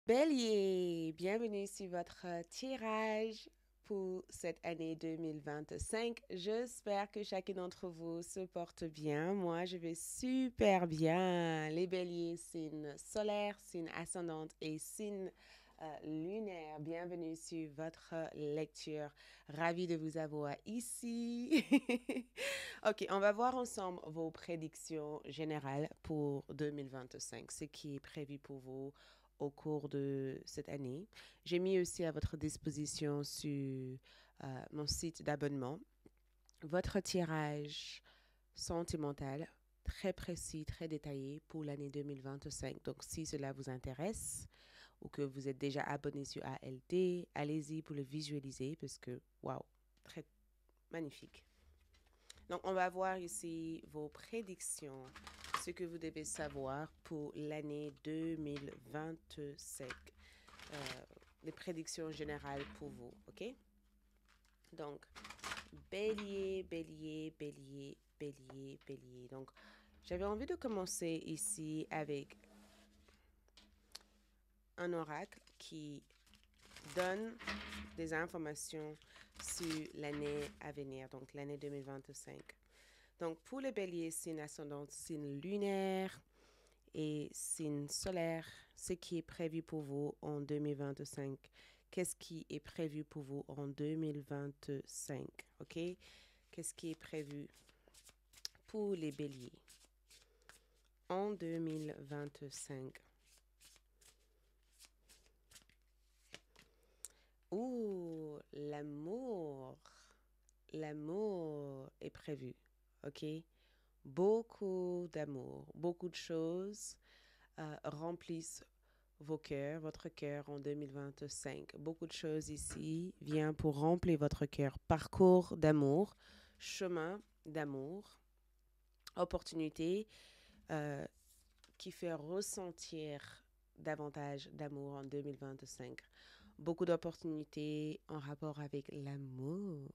Bélier, bienvenue sur votre tirage pour cette année 2025. J'espère que chacun d'entre vous se porte bien. Moi, je vais super bien. Les béliers, signe solaire, signe ascendante et signe lunaire. Bienvenue sur votre lecture. Ravi de vous avoir ici. Ok, on va voir ensemble vos prédictions générales pour 2025, ce qui est prévu pour vous au cours de cette année. J'ai mis aussi à votre disposition sur mon site d'abonnement votre tirage sentimental très précis, très détaillé pour l'année 2025. Donc, si cela vous intéresse ou que vous êtes déjà abonné sur ALD, allez-y pour le visualiser parce que, waouh, très magnifique. Donc, on va voir ici vos prédictions, ce que vous devez savoir pour l'année 2025. Les prédictions générales pour vous, ok? Donc, bélier, bélier, bélier, bélier, bélier. Donc, j'avais envie de commencer ici avec un oracle qui donne des informations sur l'année à venir, donc l'année 2025. Donc, pour les béliers, signe ascendant, signe lunaire et signe solaire, ce qui est prévu pour vous en 2025. Qu'est-ce qui est prévu pour vous en 2025? OK? Qu'est-ce qui est prévu pour les béliers en 2025? Ouh, l'amour. L'amour est prévu. OK? Beaucoup d'amour, beaucoup de choses remplissent vos cœurs, votre cœur en 2025. Beaucoup de choses ici viennent pour remplir votre cœur. Parcours d'amour, chemin d'amour, opportunité qui fait ressentir davantage d'amour en 2025. Beaucoup d'opportunités en rapport avec l'amour.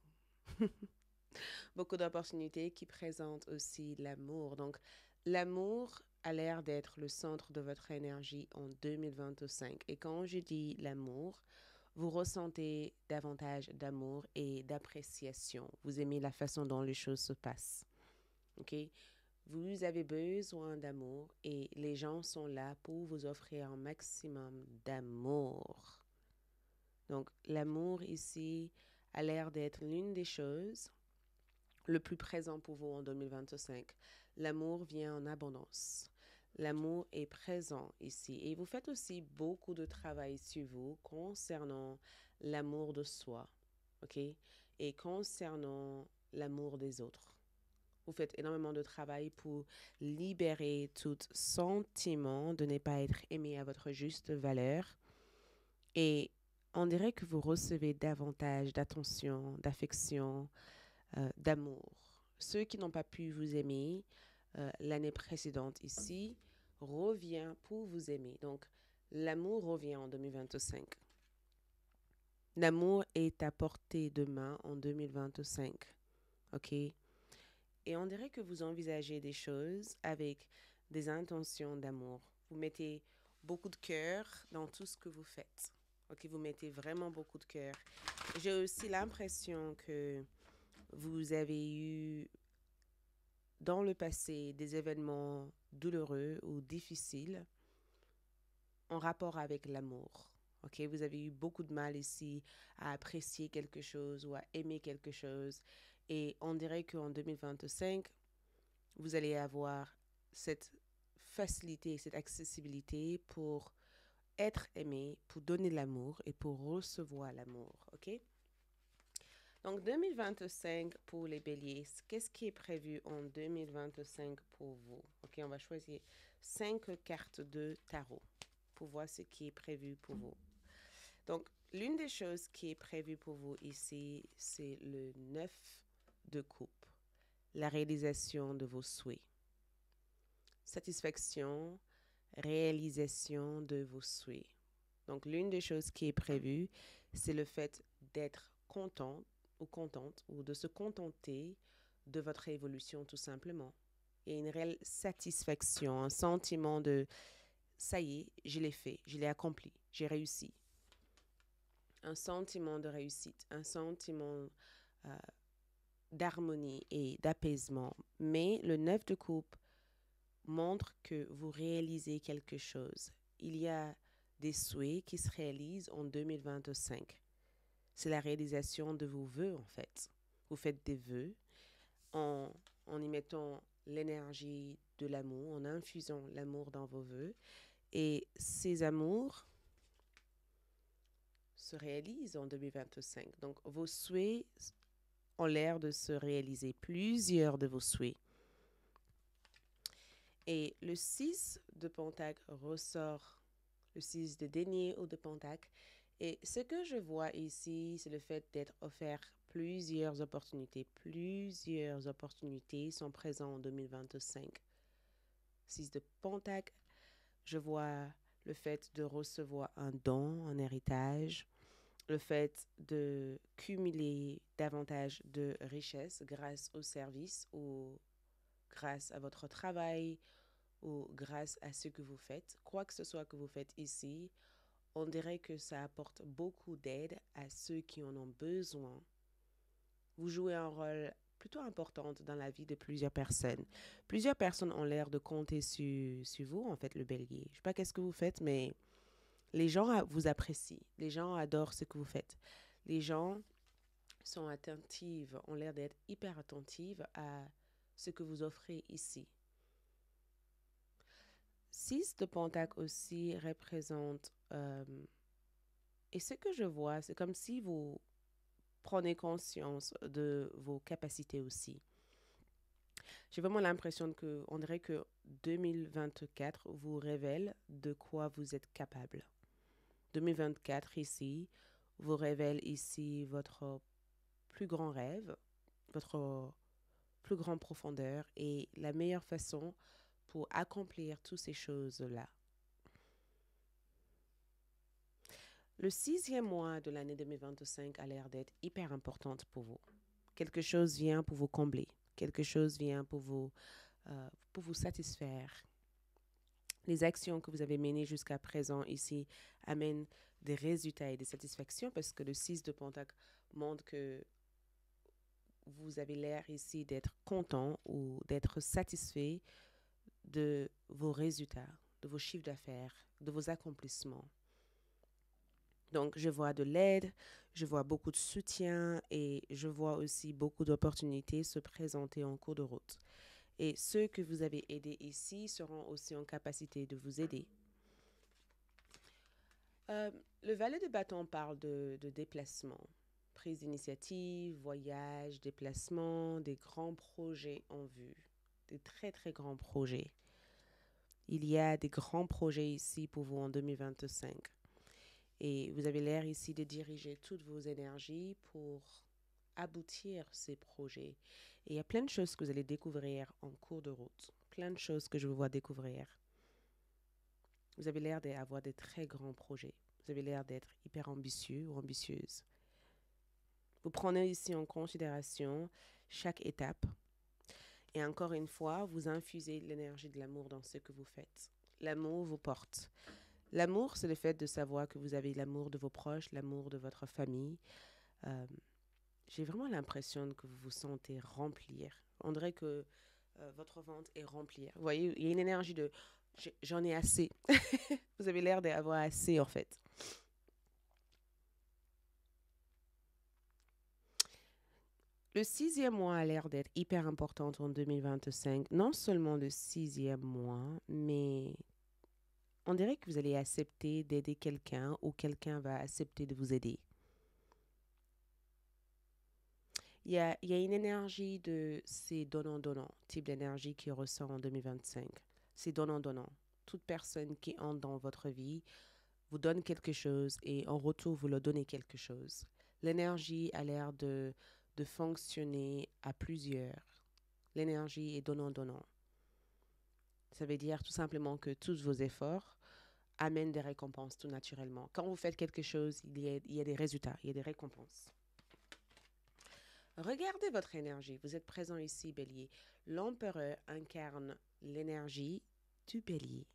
Beaucoup d'opportunités qui présentent aussi l'amour. Donc, l'amour a l'air d'être le centre de votre énergie en 2025. Et quand je dis l'amour, vous ressentez davantage d'amour et d'appréciation. Vous aimez la façon dont les choses se passent. OK? Vous avez besoin d'amour et les gens sont là pour vous offrir un maximum d'amour. Donc, l'amour ici a l'air d'être l'une des choses le plus présent pour vous en 2025. L'amour vient en abondance. L'amour est présent ici. Et vous faites aussi beaucoup de travail sur vous concernant l'amour de soi. OK? Et concernant l'amour des autres. Vous faites énormément de travail pour libérer tout sentiment de ne pas être aimé à votre juste valeur. Et on dirait que vous recevez davantage d'attention, d'affection, d'amour. Ceux qui n'ont pas pu vous aimer l'année précédente ici revient pour vous aimer. Donc, l'amour revient en 2025. L'amour est à portée de main en 2025. OK? Et on dirait que vous envisagez des choses avec des intentions d'amour. Vous mettez beaucoup de cœur dans tout ce que vous faites. OK? Vous mettez vraiment beaucoup de cœur. J'ai aussi l'impression que vous avez eu dans le passé des événements douloureux ou difficiles en rapport avec l'amour. OK, vous avez eu beaucoup de mal ici à apprécier quelque chose ou à aimer quelque chose. Et on dirait qu'en 2025, vous allez avoir cette facilité, cette accessibilité pour être aimé, pour donner l'amour et pour recevoir l'amour. OK? Donc, 2025 pour les béliers, qu'est-ce qui est prévu en 2025 pour vous? OK, on va choisir 5 cartes de tarot pour voir ce qui est prévu pour vous. Donc, l'une des choses qui est prévue pour vous ici, c'est le 9 de coupe, la réalisation de vos souhaits. Satisfaction, réalisation de vos souhaits. Donc, l'une des choses qui est prévue, c'est le fait d'être content ou contente ou de se contenter de votre évolution tout simplement. Et une réelle satisfaction, un sentiment de ça y est, je l'ai fait, je l'ai accompli, j'ai réussi. Un sentiment de réussite, un sentiment euh, d'harmonie et d'apaisement. Mais le 9 de coupe montre que vous réalisez quelque chose. Il y a des souhaits qui se réalisent en 2025. C'est la réalisation de vos vœux, en fait. Vous faites des vœux en, en y mettant l'énergie de l'amour, en infusant l'amour dans vos vœux. Et ces amours se réalisent en 2025. Donc, vos souhaits ont l'air de se réaliser, plusieurs de vos souhaits. Et le 6 de Pentacle ressort, le 6 de denier ou de Pentacle. Et ce que je vois ici, c'est le fait d'être offert plusieurs opportunités. Plusieurs opportunités sont présentes en 2025. 6 de Pentacle, je vois le fait de recevoir un don, un héritage, le fait de cumuler davantage de richesses grâce au service ou grâce à votre travail ou grâce à ce que vous faites. Quoi que ce soit que vous faites ici, on dirait que ça apporte beaucoup d'aide à ceux qui en ont besoin. Vous jouez un rôle plutôt important dans la vie de plusieurs personnes. Plusieurs personnes ont l'air de compter sur vous, en fait, le bélier. Je ne sais pas qu'est-ce que vous faites, mais les gens vous apprécient. Les gens adorent ce que vous faites. Les gens sont attentives, ont l'air d'être hyper attentives à ce que vous offrez ici. 6 de Pentacle aussi représente, et ce que je vois, c'est comme si vous prenez conscience de vos capacités aussi. J'ai vraiment l'impression que, on dirait que 2024 vous révèle de quoi vous êtes capable. 2024 ici vous révèle ici votre plus grand rêve, votre plus grande profondeur et la meilleure façon pour accomplir toutes ces choses-là. Le 6e mois de l'année 2025 a l'air d'être hyper importante pour vous. Quelque chose vient pour vous combler. Quelque chose vient pour vous satisfaire. Les actions que vous avez menées jusqu'à présent ici amènent des résultats et des satisfactions parce que le 6 de Pentacle montre que vous avez l'air ici d'être content ou d'être satisfait de vos résultats, de vos chiffres d'affaires, de vos accomplissements. Donc, je vois de l'aide, je vois beaucoup de soutien et je vois aussi beaucoup d'opportunités se présenter en cours de route. Et ceux que vous avez aidés ici seront aussi en capacité de vous aider. Le valet de bâton parle de déplacement, prise d'initiative, voyage, déplacement, des grands projets en vue, des très très grands projets. Il y a des grands projets ici pour vous en 2025. Et vous avez l'air ici de diriger toutes vos énergies pour aboutir ces projets. Et il y a plein de choses que vous allez découvrir en cours de route. Plein de choses que je vous vois découvrir. Vous avez l'air d'avoir des très grands projets. Vous avez l'air d'être hyper ambitieux ou ambitieuse. Vous prenez ici en considération chaque étape. Et encore une fois, vous infusez l'énergie de l'amour dans ce que vous faites. L'amour vous porte. L'amour, c'est le fait de savoir que vous avez l'amour de vos proches, l'amour de votre famille. J'ai vraiment l'impression que vous vous sentez remplir. On dirait que votre ventre est rempli. Vous voyez, il y a une énergie de j'en ai assez. Vous avez l'air d'avoir assez, en fait. Le 6e mois a l'air d'être hyper important en 2025. Non seulement le 6e mois, mais on dirait que vous allez accepter d'aider quelqu'un ou quelqu'un va accepter de vous aider. Il y a une énergie de c'est donnant-donnant, type d'énergie qui ressort en 2025. C'est donnant-donnant. Toute personne qui entre dans votre vie vous donne quelque chose et en retour, vous leur donnez quelque chose. L'énergie a l'air de fonctionner à plusieurs. L'énergie est donnant-donnant. Ça veut dire tout simplement que tous vos efforts amènent des récompenses tout naturellement. Quand vous faites quelque chose, il y a des résultats, il y a des récompenses. Regardez votre énergie. Vous êtes présent ici, Bélier. L'empereur incarne l'énergie du Bélier.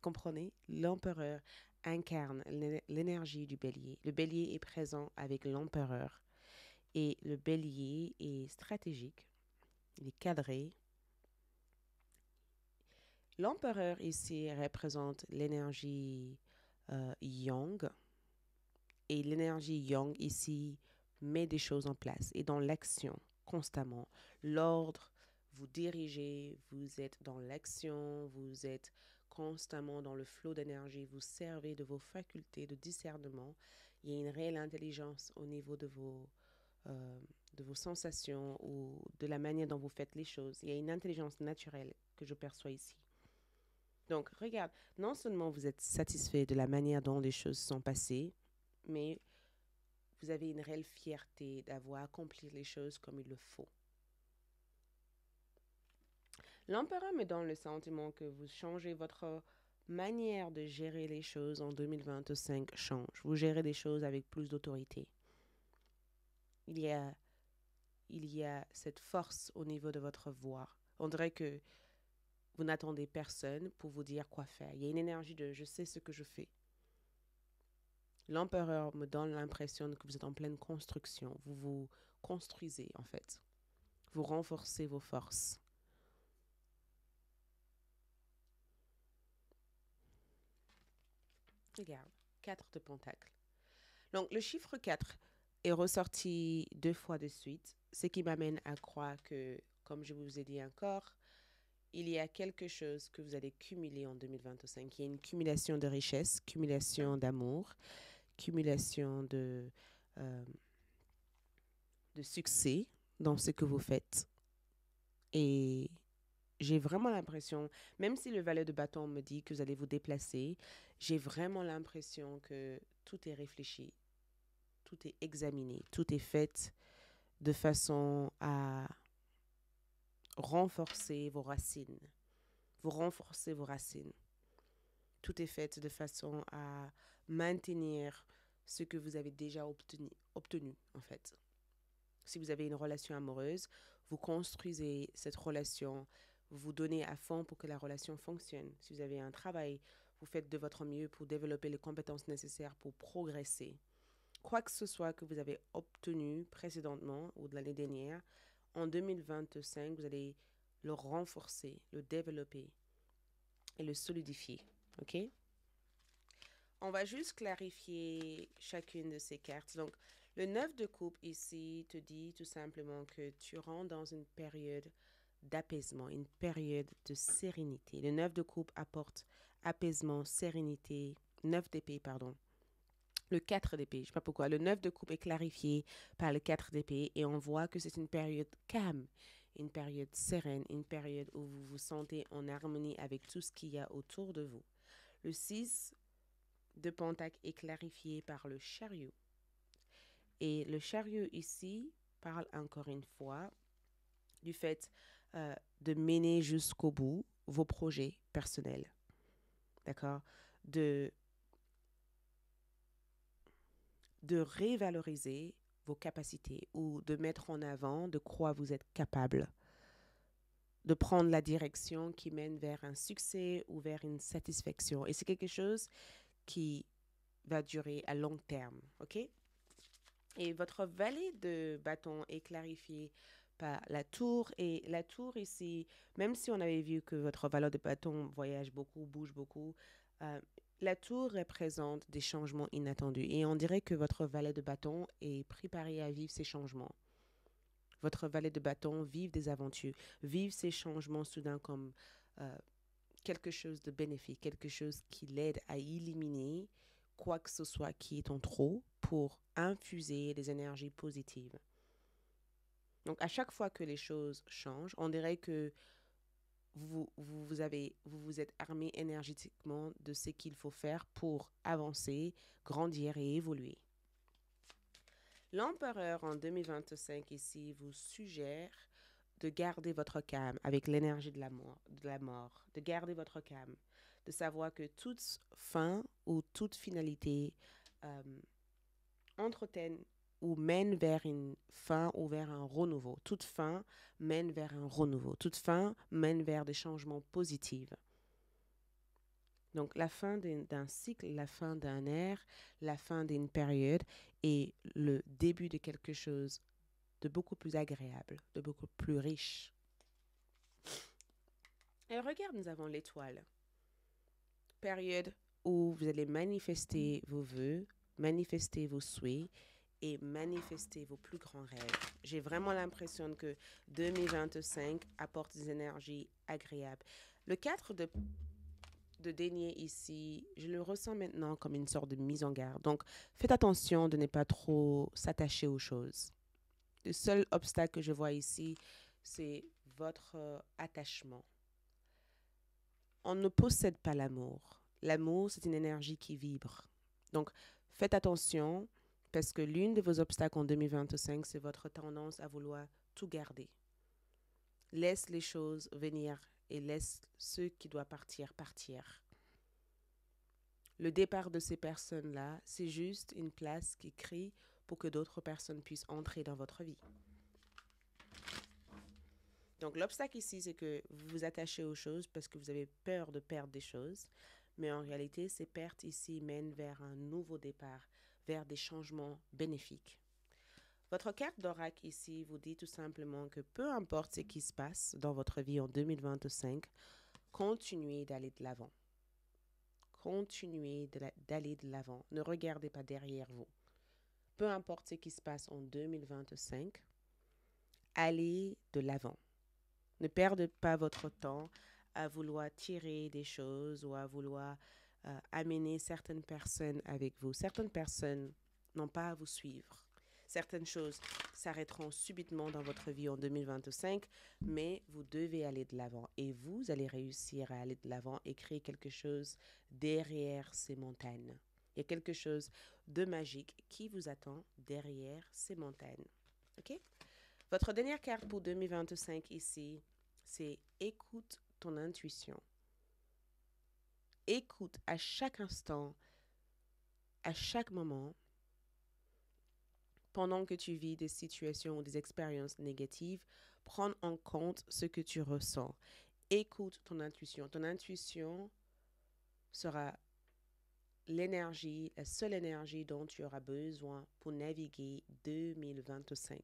Comprenez? L'empereur incarne l'énergie du bélier. Le bélier est présent avec l'empereur. Et le bélier est stratégique, il est cadré. L'empereur ici représente l'énergie yang. Et l'énergie yang ici met des choses en place et dans l'action constamment. L'ordre, vous dirigez, vous êtes dans l'action, vous êtes constamment dans le flot d'énergie, vous servez de vos facultés de discernement. Il y a une réelle intelligence au niveau de vos sensations ou de la manière dont vous faites les choses. Il y a une intelligence naturelle que je perçois ici. Donc, regarde, non seulement vous êtes satisfait de la manière dont les choses sont passées, mais vous avez une réelle fierté d'avoir accompli les choses comme il le faut. L'empereur me donne le sentiment que vous changez votre manière de gérer les choses en 2025 change. Vous gérez des choses avec plus d'autorité. Il y a cette force au niveau de votre voix. On dirait que vous n'attendez personne pour vous dire quoi faire. Il y a une énergie de je sais ce que je fais. L'empereur me donne l'impression que vous êtes en pleine construction. Vous vous construisez en fait. Vous renforcez vos forces. Regarde, 4 de pentacles. Donc le chiffre 4 est ressorti 2 fois de suite, ce qui m'amène à croire que, comme je vous ai dit encore, il y a quelque chose que vous allez cumuler en 2025. Il y a une cumulation de richesses, cumulation d'amour, cumulation de succès dans ce que vous faites. Et j'ai vraiment l'impression, même si le valet de bâton me dit que vous allez vous déplacer, j'ai vraiment l'impression que tout est réfléchi, tout est examiné, tout est fait de façon à renforcer vos racines. Vous renforcez vos racines. Tout est fait de façon à maintenir ce que vous avez déjà obtenu en fait. Si vous avez une relation amoureuse, vous construisez cette relation, vous vous donnez à fond pour que la relation fonctionne. Si vous avez un travail, vous faites de votre mieux pour développer les compétences nécessaires pour progresser. Quoi que ce soit que vous avez obtenu précédemment ou de l'année dernière, en 2025, vous allez le renforcer, le développer et le solidifier. OK? On va juste clarifier chacune de ces cartes. Donc, le 9 de coupe ici te dit tout simplement que tu rentres dans une période d'apaisement, une période de sérénité. Le 9 de coupe apporte apaisement, sérénité, 9 d'épée, pardon. Le 4 d'épée, je ne sais pas pourquoi. Le 9 de coupe est clarifié par le 4 d'épée et on voit que c'est une période calme, une période sereine, une période où vous vous sentez en harmonie avec tout ce qu'il y a autour de vous. Le 6 de pentacle est clarifié par le chariot. Et le chariot ici parle encore une fois du fait de mener jusqu'au bout vos projets personnels. D'accord? De révaloriser vos capacités ou de mettre en avant de quoi vous êtes capable. De prendre la direction qui mène vers un succès ou vers une satisfaction. Et c'est quelque chose qui va durer à long terme. OK? Et votre valet de bâton est clarifié par la tour. Et la tour ici, même si on avait vu que votre valet de bâton voyage beaucoup, bouge beaucoup, la tour représente des changements inattendus. Et on dirait que votre valet de bâton est préparé à vivre ces changements. Votre valet de bâton vive des aventures, vive ces changements soudains comme quelque chose de bénéfique, quelque chose qui l'aide à éliminer quoi que ce soit qui est en trop pour infuser des énergies positives. Donc, à chaque fois que les choses changent, on dirait que vous vous êtes armé énergétiquement de ce qu'il faut faire pour avancer, grandir et évoluer. L'empereur en 2025 ici vous suggère de garder votre calme avec l'énergie de la mort, de garder votre calme, de savoir que toute fin ou toute finalité entretiennent ou mène vers une fin ou vers un renouveau. Toute fin mène vers un renouveau. Toute fin mène vers des changements positifs. Donc, la fin d'un cycle, la fin d'un ère, la fin d'une période et le début de quelque chose de beaucoup plus agréable, de beaucoup plus riche. Et regarde, nous avons l'étoile. Période où vous allez manifester vos vœux, manifester vos souhaits et manifester vos plus grands rêves. J'ai vraiment l'impression que 2025 apporte des énergies agréables. Le 4 de denier ici, je le ressens maintenant comme une sorte de mise en garde. Donc, faites attention de ne pas trop s'attacher aux choses. Le seul obstacle que je vois ici, c'est votre attachement. On ne possède pas l'amour. L'amour, c'est une énergie qui vibre. Donc, faites attention parce que l'une de vos obstacles en 2025, c'est votre tendance à vouloir tout garder. Laisse les choses venir et laisse ceux qui doivent partir partir. Le départ de ces personnes-là, c'est juste une place qui crie pour que d'autres personnes puissent entrer dans votre vie. Donc l'obstacle ici, c'est que vous vous attachez aux choses parce que vous avez peur de perdre des choses. Mais en réalité, ces pertes ici mènent vers un nouveau départ, vers des changements bénéfiques. Votre carte d'oracle ici vous dit tout simplement que peu importe ce qui se passe dans votre vie en 2025, continuez d'aller de l'avant. Continuez d'aller de l'avant. Ne regardez pas derrière vous. Peu importe ce qui se passe en 2025, allez de l'avant. Ne perdez pas votre temps à vouloir tirer des choses ou à vouloir amener certaines personnes avec vous. Certaines personnes n'ont pas à vous suivre. Certaines choses s'arrêteront subitement dans votre vie en 2025, mais vous devez aller de l'avant et vous allez réussir à aller de l'avant et créer quelque chose derrière ces montagnes. Il y a quelque chose de magique qui vous attend derrière ces montagnes. OK? Votre dernière carte pour 2025 ici, c'est écoute ton intuition. Écoute à chaque instant, à chaque moment, pendant que tu vis des situations ou des expériences négatives, prends en compte ce que tu ressens. Écoute ton intuition. Ton intuition sera l'énergie, la seule énergie dont tu auras besoin pour naviguer 2025.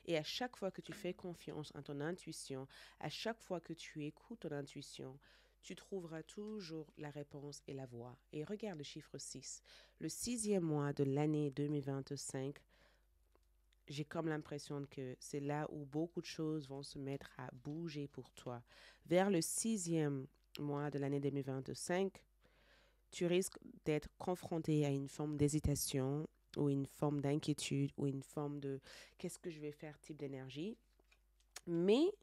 Et à chaque fois que tu fais confiance en ton intuition, à chaque fois que tu écoutes ton intuition, tu trouveras toujours la réponse et la voie. Et regarde le chiffre 6. Le 6e mois de l'année 2025, j'ai comme l'impression que c'est là où beaucoup de choses vont se mettre à bouger pour toi. Vers le 6e mois de l'année 2025, tu risques d'être confronté à une forme d'hésitation ou une forme d'inquiétude ou une forme de qu'est-ce que je vais faire type d'énergie. Mais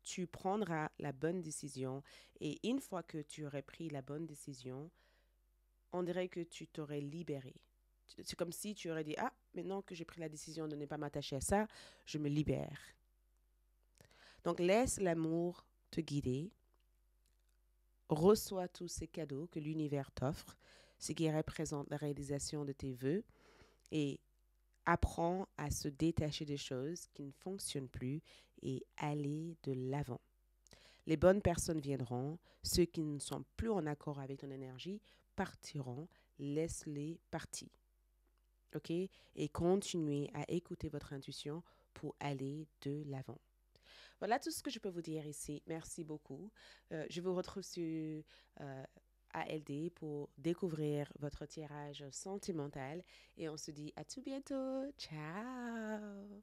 tu prendras la bonne décision et une fois que tu aurais pris la bonne décision, on dirait que tu t'aurais libéré. C'est comme si tu aurais dit, ah, maintenant que j'ai pris la décision de ne pas m'attacher à ça, je me libère. Donc laisse l'amour te guider. Reçois tous ces cadeaux que l'univers t'offre, ce qui représente la réalisation de tes vœux, et apprends à se détacher des choses qui ne fonctionnent plus et aller de l'avant. Les bonnes personnes viendront, ceux qui ne sont plus en accord avec ton énergie partiront, laisse-les partir. OK? Et continuez à écouter votre intuition pour aller de l'avant. Voilà tout ce que je peux vous dire ici. Merci beaucoup. Je vous retrouve sur ALD pour découvrir votre tirage sentimental et on se dit à tout bientôt. Ciao!